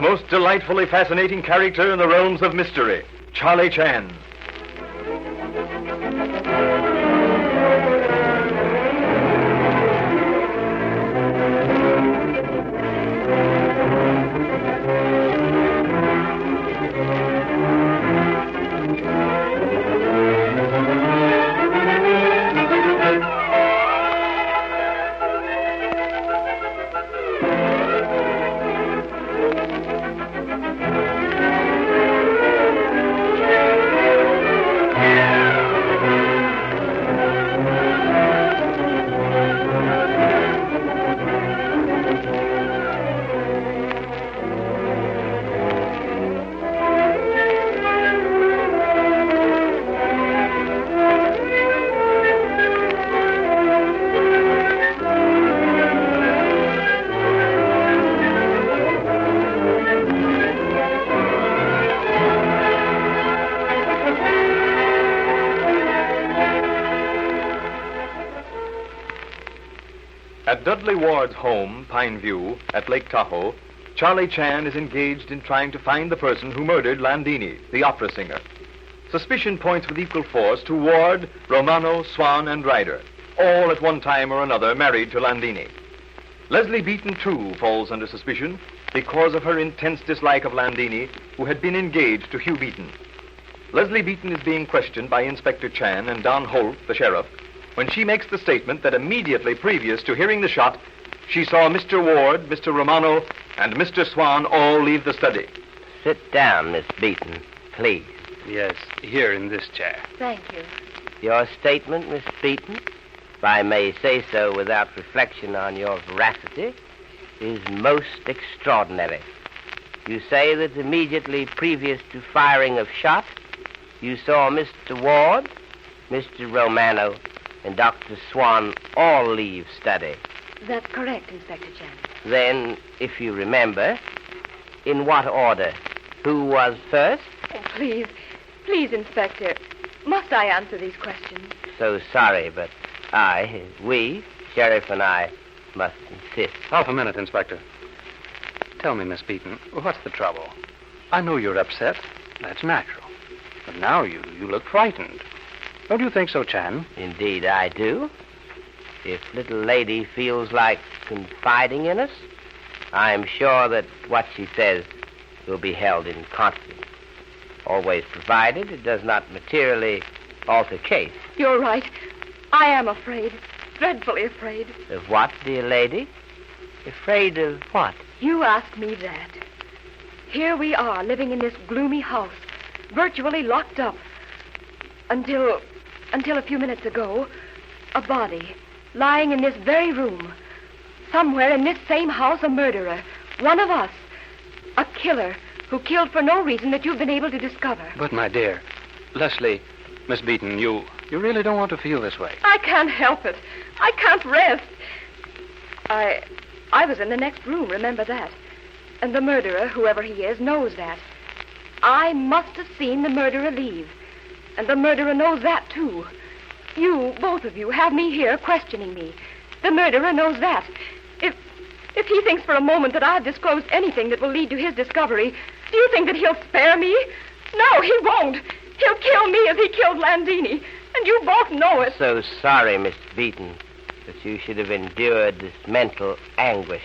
most delightfully fascinating character in the realms of mystery, Charlie Chan. At Dudley Ward's home, Pine View, at Lake Tahoe, Charlie Chan is engaged in trying to find the person who murdered Landini, the opera singer. Suspicion points with equal force to Ward, Romano, Swan, and Ryder, all at one time or another married to Landini. Leslie Beaton, too, falls under suspicion because of her intense dislike of Landini, who had been engaged to Hugh Beaton. Leslie Beaton is being questioned by Inspector Chan and Don Holt, the sheriff, when she makes the statement that immediately previous to hearing the shot, she saw Mr. Ward, Mr. Romano, and Mr. Swan all leave the study. Sit down, Miss Beaton, please. Yes, here in this chair. Thank you. Your statement, Miss Beaton, if I may say so without reflection on your veracity, is most extraordinary. You say that immediately previous to firing of shot, you saw Mr. Ward, Mr. Romano, and Dr. Swan all leave study. That's correct, Inspector Chan. Then, if you remember, in what order? Who was first? Oh, please, Inspector. Must I answer these questions? So sorry, but we, Sheriff and I, must insist. Half a minute, Inspector. Tell me, Miss Beaton, what's the trouble? I know you're upset. That's natural. But now you look frightened. Don't you think so, Chan? Indeed, I do. If little lady feels like confiding in us, I'm sure that what she says will be held in confidence. Always provided it does not materially alter case. You're right. I am afraid. Dreadfully afraid. Of what, dear lady? Afraid of what? You ask me that. Here we are, living in this gloomy house, virtually locked up. Until a few minutes ago, a body lying in this very room. Somewhere in this same house, a murderer. One of us. A killer who killed for no reason that you've been able to discover. But, my dear, Leslie, Miss Beaton, you really don't want to feel this way. I can't help it. I can't rest. I was in the next room, remember that. And the murderer, whoever he is, knows that. I must have seen the murderer leave. And the murderer knows that, too. You, both of you, have me here questioning me. The murderer knows that. If he thinks for a moment that I've disclosed anything that will lead to his discovery, do you think that he'll spare me? No, he won't. He'll kill me as he killed Landini. And you both know it. So sorry, Miss Beaton, that you should have endured this mental anguish.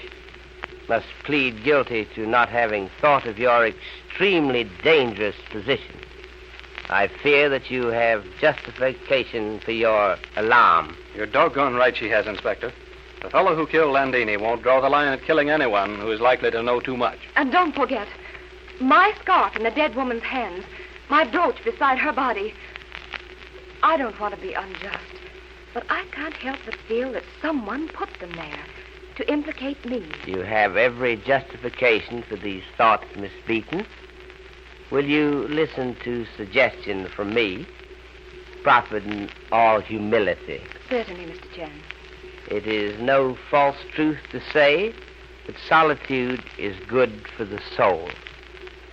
Must plead guilty to not having thought of your extremely dangerous position. I fear that you have justification for your alarm. You're doggone right she has, Inspector. The fellow who killed Landini won't draw the line at killing anyone who is likely to know too much. And don't forget, my scarf in the dead woman's hands, my brooch beside her body. I don't want to be unjust, but I can't help but feel that someone put them there to implicate me. You have every justification for these thoughts, Miss Beaton. Will you listen to suggestion from me, proffered in all humility? Certainly, Mr. Chan. It is no false truth to say that solitude is good for the soul.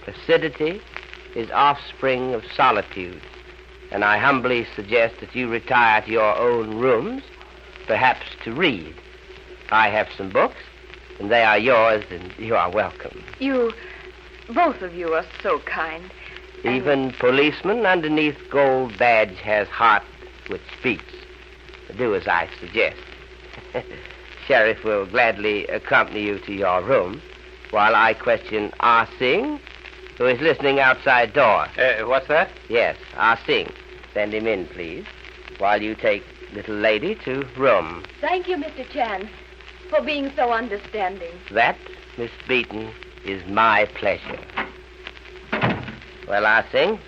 Placidity is offspring of solitude, and I humbly suggest that you retire to your own rooms, perhaps to read. I have some books, and they are yours, and you are welcome. You Both of you are so kind. Even policeman underneath gold badge has heart which beats. Do as I suggest. Sheriff will gladly accompany you to your room while I question Ah Sing, who is listening outside door. What's that? Yes, Ah Sing. Send him in, please, while you take little lady to room. Thank you, Mr. Chan, for being so understanding. That, Miss Beaton, is my pleasure. Well, Ah Sing,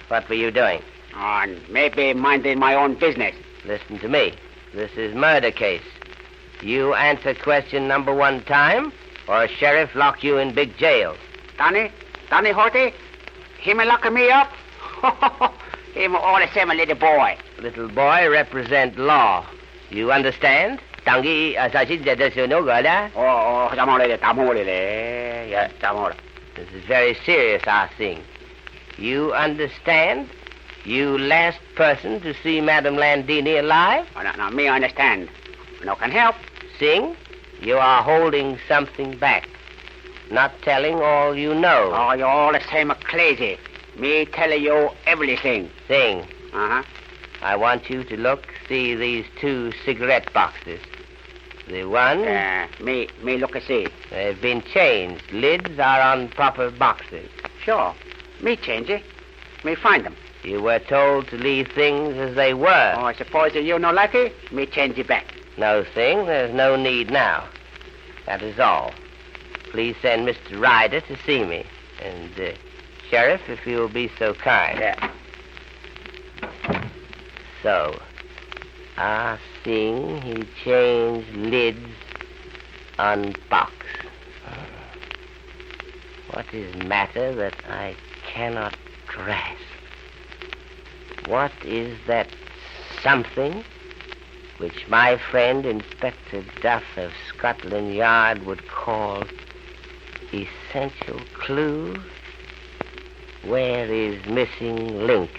what were you doing? Maybe minding my own business. Listen to me. This is murder case. You answer question number 1 time, or sheriff lock you in big jail. Danny Horty, him lock me up. Him all the same a little boy. Little boy represent law. You understand? Tangi assassin da. This is very serious, I think. You understand? You last person to see Madame Landini alive? No, me understand. No can help. Sing, you are holding something back. Not telling all you know. Oh, you're all the same crazy. Me tell you everything. Sing. Uh-huh. I want you to see these 2 cigarette boxes. The one... me look and see. They've been changed. Lids are on proper boxes. Sure. Me change it. Me find them. You were told to leave things as they were. Oh, I suppose you no like it, me change it back. No, Sing. There's no need now. That is all. Please send Mr. Ryder to see me. And, Sheriff, if you will be so kind. Yeah. So, Ah Sing, he changed lids on box. What is matter that I cannot grasp? What is that something which my friend Inspector Duff of Scotland Yard would call essential clue? Where is missing link?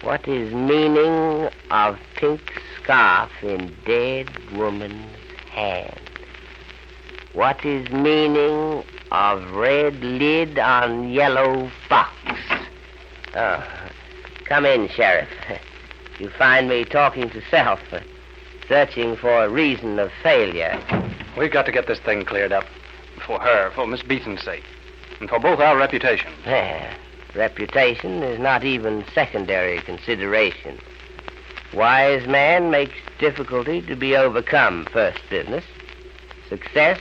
What is meaning of pink scarf in dead woman's hand? What is meaning of red lid on yellow box? Oh, come in, Sheriff. You find me talking to self, searching for a reason of failure. We've got to get this thing cleared up. For her, for Miss Beaton's sake. And for both our reputations. Reputation is not even secondary consideration. Wise man makes difficulty to be overcome first business. Success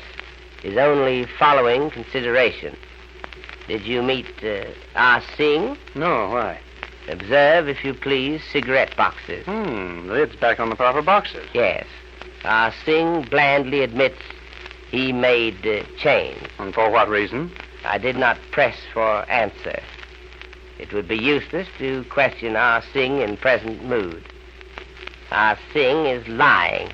is only following consideration. Did you meet Ah Sing? No, why? Observe, if you please, cigarette boxes. Lid's back on the proper boxes. Yes. Ah Sing blandly admits he made change. And for what reason? I did not press for answer. It would be useless to question Ah Sing in present mood. Ah Sing is lying.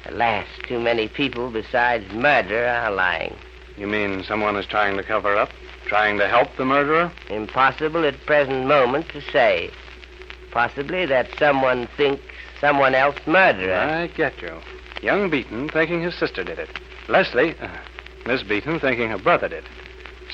Alas, too many people besides murder are lying. You mean someone is trying to cover up? Trying to help the murderer? Impossible at present moment to say. Possibly that someone thinks someone else murderer. I get you. Young Beaton thinking his sister did it. Leslie, Miss Beaton thinking her brother did it.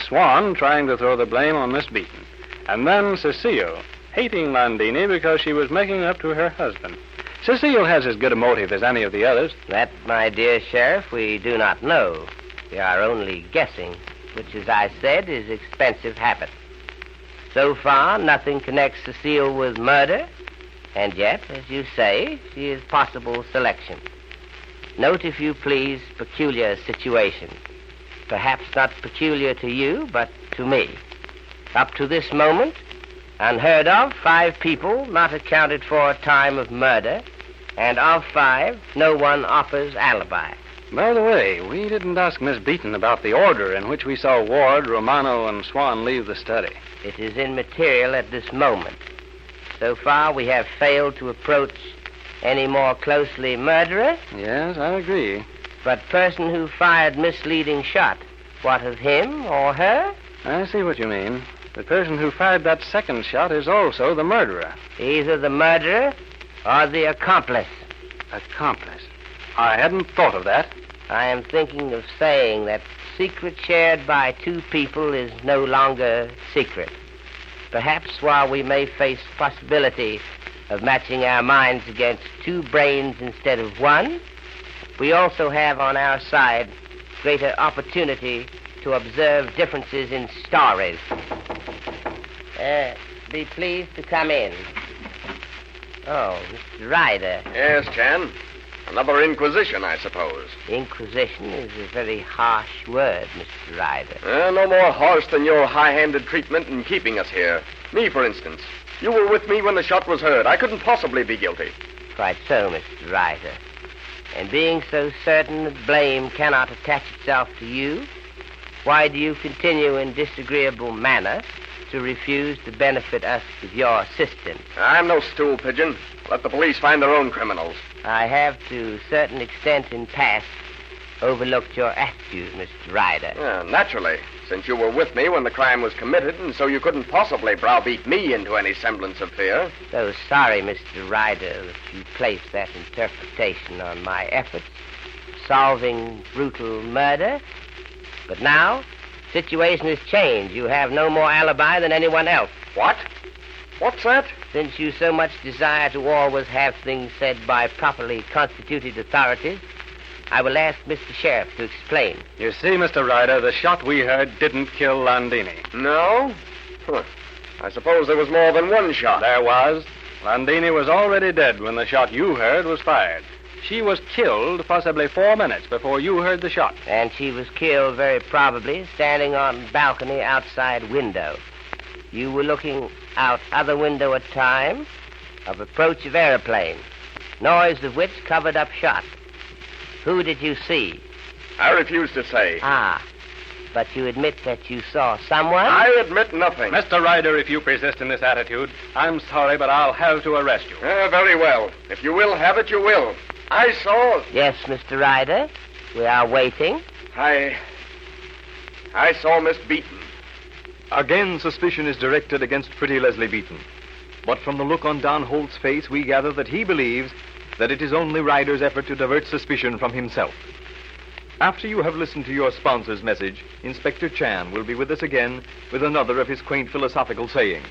Swan trying to throw the blame on Miss Beaton. And then Cecile hating Landini because she was making up to her husband. Cecile has as good a motive as any of the others. That, my dear Sheriff, we do not know. We are only guessing, which, as I said, is expensive habit. So far, nothing connects Cecile with murder, and yet, as you say, she is possible selection. Note, if you please, peculiar situation. Perhaps not peculiar to you, but to me. Up to this moment, unheard of, 5 people not accounted for time of murder, and of 5, no one offers alibi. By the way, we didn't ask Miss Beaton about the order in which we saw Ward, Romano, and Swan leave the study. It is immaterial at this moment. So far, we have failed to approach any more closely murderer. Yes, I agree. But person who fired misleading shot, what of him or her? I see what you mean. The person who fired that second shot is also the murderer. Either the murderer or the accomplice. Accomplice? I hadn't thought of that. I am thinking of saying that secret shared by two people is no longer secret. Perhaps while we may face the possibility of matching our minds against two brains instead of one, we also have on our side greater opportunity to observe differences in stories. Be pleased to come in. Oh, Mr. Ryder. Yes, Chan. Another inquisition, I suppose. Inquisition is a very harsh word, Mr. Ryder. No more harsh than your high-handed treatment in keeping us here. Me, for instance. You were with me when the shot was heard. I couldn't possibly be guilty. Quite so, Mr. Ryder. And being so certain that blame cannot attach itself to you, why do you continue in disagreeable manner to refuse to benefit us with your assistance? I'm no stool pigeon. Let the police find their own criminals. I have, to a certain extent in past, overlooked your attitude, Mr. Ryder. Naturally, since you were with me when the crime was committed, and so you couldn't possibly browbeat me into any semblance of fear. So sorry, Mr. Ryder, that you placed that interpretation on my efforts solving brutal murder. But now, situation has changed. You have no more alibi than anyone else. What? What's that? Since you so much desire to always have things said by properly constituted authorities, I will ask Mr. Sheriff to explain. You see, Mr. Ryder, the shot we heard didn't kill Landini. No? I suppose there was more than one shot. There was. Landini was already dead when the shot you heard was fired. She was killed possibly 4 minutes before you heard the shot. And she was killed very probably standing on balcony outside window. You were looking out other window at time of approach of aeroplane, noise of which covered up shot. Who did you see? I refuse to say. But you admit that you saw someone? I admit nothing. Mr. Ryder, if you persist in this attitude, I'm sorry, but I'll have to arrest you. Very well. If you will have it, you will. I saw... Yes, Mr. Ryder. We are waiting. I saw Miss Beaton. Again, suspicion is directed against pretty Leslie Beaton. But from the look on Don Holt's face, we gather that he believes that it is only Ryder's effort to divert suspicion from himself. After you have listened to your sponsor's message, Inspector Chan will be with us again with another of his quaint philosophical sayings.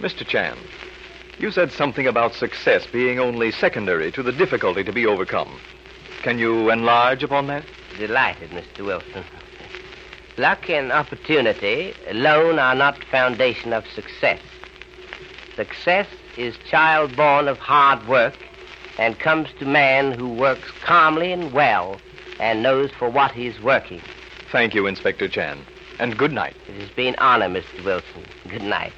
Mr. Chan, you said something about success being only secondary to the difficulty to be overcome. Can you enlarge upon that? Delighted, Mr. Wilson. Luck and opportunity alone are not the foundation of success. Success is child born of hard work and comes to man who works calmly and well and knows for what he is working. Thank you, Inspector Chan. And good night. It has been honor, Mr. Wilson. Good night.